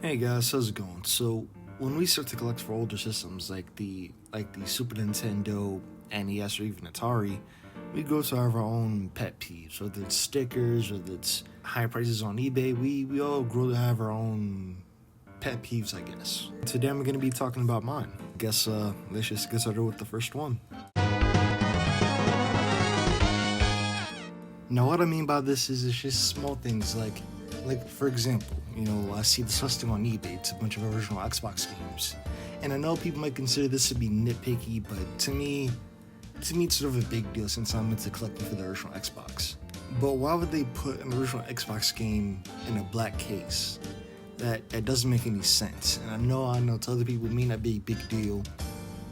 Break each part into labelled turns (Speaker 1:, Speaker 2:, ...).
Speaker 1: Hey guys, how's it going? So when we start to collect for older systems like the Super Nintendo, NES, or even Atari, we go to our own pet peeves, whether it's stickers, whether it's high prices on eBay. We all grow to have our own pet peeves, I guess. Today I'm gonna be talking about mine. Guess let's just get started with the first one. Now, what I mean by this is it's just small things like for example, I see this listing on eBay. It's a bunch of original Xbox games, and I know people might consider this to be nitpicky, but to me, it's sort of a big deal since I'm into collecting for the original Xbox. But why would they put an original Xbox game in a black case? That doesn't make any sense. And I know to other people it may not be a big deal,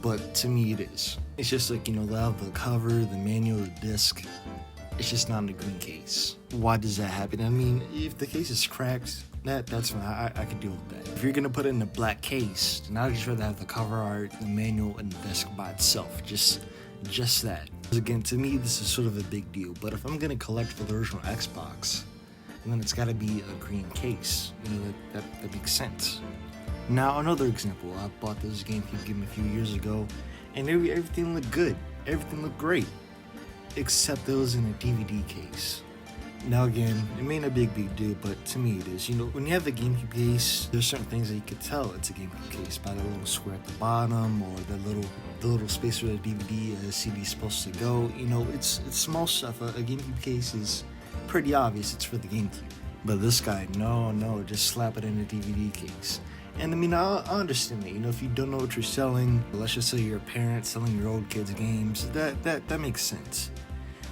Speaker 1: but to me it is. It's just like they have the cover, the manual, the disc. It's just not in a green case. Why does that happen? I mean, if the case is cracked, that's fine. I could deal with that. If you're gonna put it in a black case, then I'd just rather have the cover art, the manual, and the disc by itself. Just that. Again, to me, this is sort of a big deal. But if I'm gonna collect for the original Xbox, then it's gotta be a green case. That makes sense. Now, another example. I bought this GameCube game a few years ago, and everything looked good. Everything looked great, except it was in a DVD case. Now again, it may not be a big deal, but to me it is. When you have a GameCube case, there's certain things that you could tell it's a GameCube case by the little square at the bottom, or the little space where the DVD or the CD is supposed to go. It's small stuff. A GameCube case is pretty obvious it's for the GameCube. But this guy, no, just slap it in a DVD case. And I mean, I understand that. If you don't know what you're selling, let's just say you're a parent selling your old kids games, that makes sense.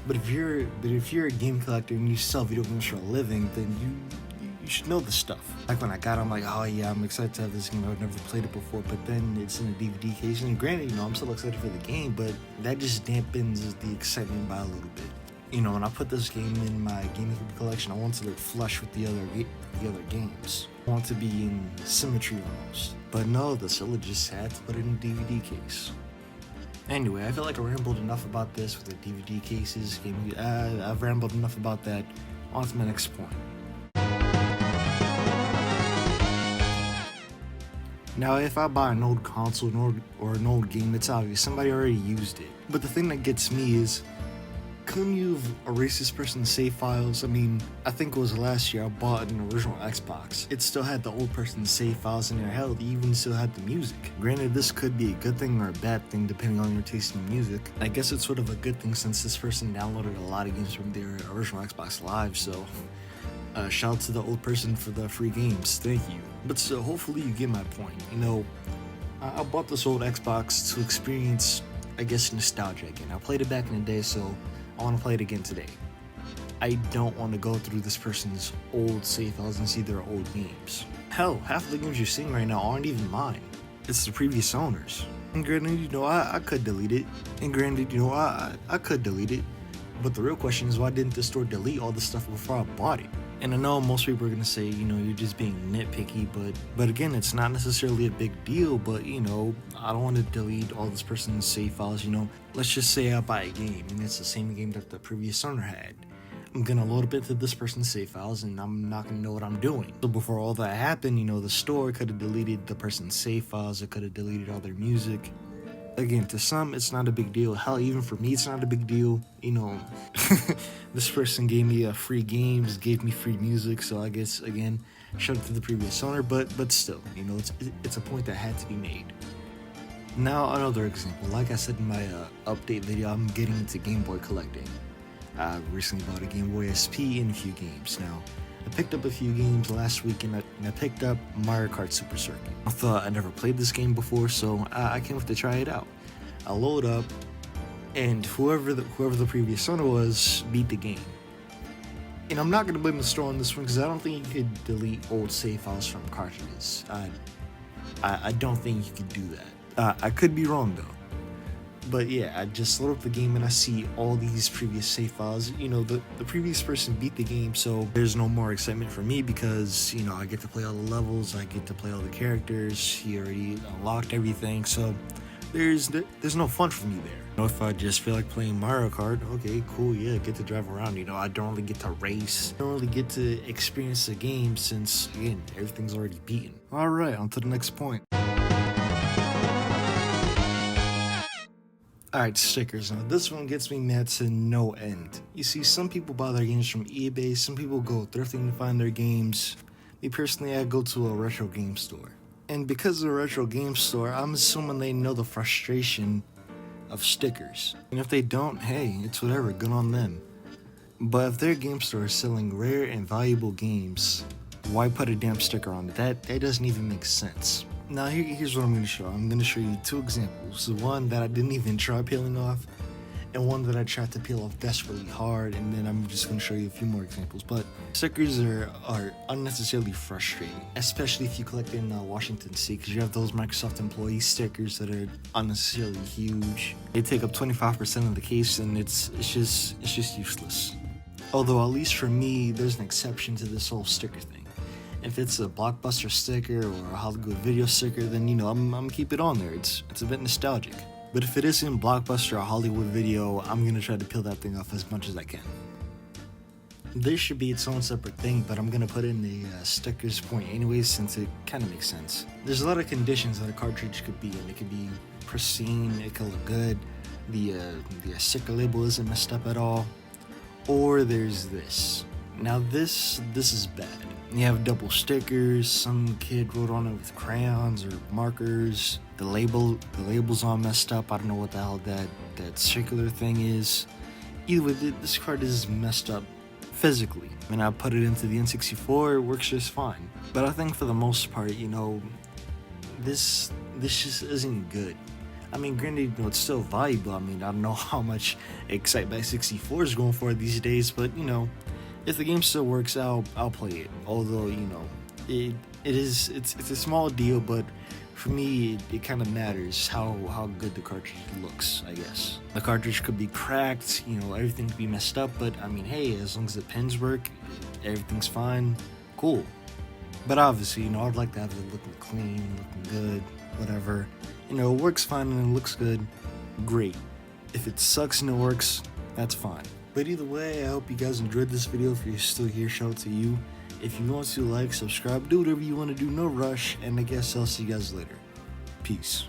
Speaker 1: But if you're a game collector and you sell video games for a living, then you should know this stuff. Like when I got it, I'm like, oh yeah, I'm excited to have this game. I've never played it before, but then it's in a DVD case. And granted, I'm still excited for the game, but that just dampens the excitement by a little bit. When I put this game in my GameCube collection, I want to look flush with the other games. I want to be in symmetry almost. But no, the seller just had to put it in a DVD case. Anyway, I feel like I rambled enough about this with the DVD cases. I've rambled enough about that. On to my next point. Now, if I buy an old console or an old game, it's obvious somebody already used it. But the thing that gets me is, couldn't you have erased this person's save files? I mean, I think it was last year I bought an original Xbox. It still had the old person's save files in there. Hell, it even still had the music. Granted, this could be a good thing or a bad thing depending on your taste in music. I guess it's sort of a good thing since this person downloaded a lot of games from their original Xbox Live, so shout out to the old person for the free games. Thank you. But still, hopefully you get my point. I bought this old Xbox to experience, I guess, nostalgia again. I played it back in the day, so I want to play it again today. I don't want to go through this person's old save files and see their old games. Hell, half of the games you're seeing right now aren't even mine. It's the previous owners. And granted, I could delete it. And granted, I could delete it. But the real question is, why didn't the store delete all the stuff before I bought it? And I know most people are going to say, you're just being nitpicky, but again, it's not necessarily a big deal, but I don't want to delete all this person's save files. Let's just say I buy a game and it's the same game that the previous owner had. I'm going to load up into this person's save files and I'm not going to know what I'm doing. So before all that happened, the store could have deleted the person's save files, it could have deleted all their music. Again, to some, it's not a big deal. Hell, even for me, it's not a big deal. This person gave me free games, gave me free music, so I guess, again, shout out to the previous owner, but still, it's a point that had to be made. Now, another example. Like I said in my update video, I'm getting into Game Boy collecting. I recently bought a Game Boy SP and a few games. Now, I picked up a few games last week and I picked up Mario Kart Super Circuit. I thought I never played this game before, so I came up to try it out. I load up, and whoever the previous owner was beat the game. And I'm not going to blame the store on this one because I don't think you could delete old save files from cartridges. I don't think you could do that. I could be wrong though. But yeah, I just load up the game and I see all these previous save files. The previous person beat the game, so there's no more excitement for me because, I get to play all the levels, I get to play all the characters, he already unlocked everything, so there's no fun for me there. If I just feel like playing Mario Kart, okay, cool, yeah, get to drive around. I don't really get to race. I don't really get to experience the game since, again, everything's already beaten. All right, on to the next point. Alright, stickers. Now, this one gets me mad to no end. You see, some people buy their games from eBay, some people go thrifting to find their games. Me personally, I go to a retro game store. And because of a retro game store, I'm assuming they know the frustration of stickers. And if they don't, hey, it's whatever, good on them. But if their game store is selling rare and valuable games, why put a damn sticker on it? That doesn't even make sense. Now here's what I'm going to show. I'm going to show you two examples. The one that I didn't even try peeling off, and one that I tried to peel off desperately hard, and then I'm just going to show you a few more examples. But stickers are unnecessarily frustrating, especially if you collect in Washington State, because you have those Microsoft employee stickers that are unnecessarily huge. They take up 25% of the case, and it's just useless. Although at least for me, there's an exception to this whole sticker thing. If it's a Blockbuster sticker or a Hollywood Video sticker, then I'm gonna keep it on there. It's a bit nostalgic. But if it isn't Blockbuster or Hollywood Video, I'm gonna try to peel that thing off as much as I can. This should be its own separate thing, but I'm gonna put in the stickers point anyways, since it kind of makes sense. There's a lot of conditions that a cartridge could be in. It could be pristine, it could look good, the sticker label isn't messed up at all, or there's this. Now this is bad. You have double stickers, some kid wrote on it with crayons or markers. The label's all messed up. I don't know what the hell that circular thing is. Either way, this card is messed up physically. When I put it into the N64, it works just fine. But I think for the most part, this just isn't good. I mean, granted, it's still valuable. I mean, I don't know how much Excite 64 is going for these days, but if the game still works, I'll play it. Although it's a small deal, but for me it kind of matters how good the cartridge looks. I guess the cartridge could be cracked, everything could be messed up, but I mean, hey, as long as the pins work, everything's fine, cool. But obviously, I'd like to have it looking clean, looking good, whatever. It works fine and it looks good, great. If it sucks and it works, that's fine. But either way, I hope you guys enjoyed this video. If you're still here, shout out to you. If you want to like, subscribe, do whatever you want to do, no rush. And I guess I'll see you guys later. Peace.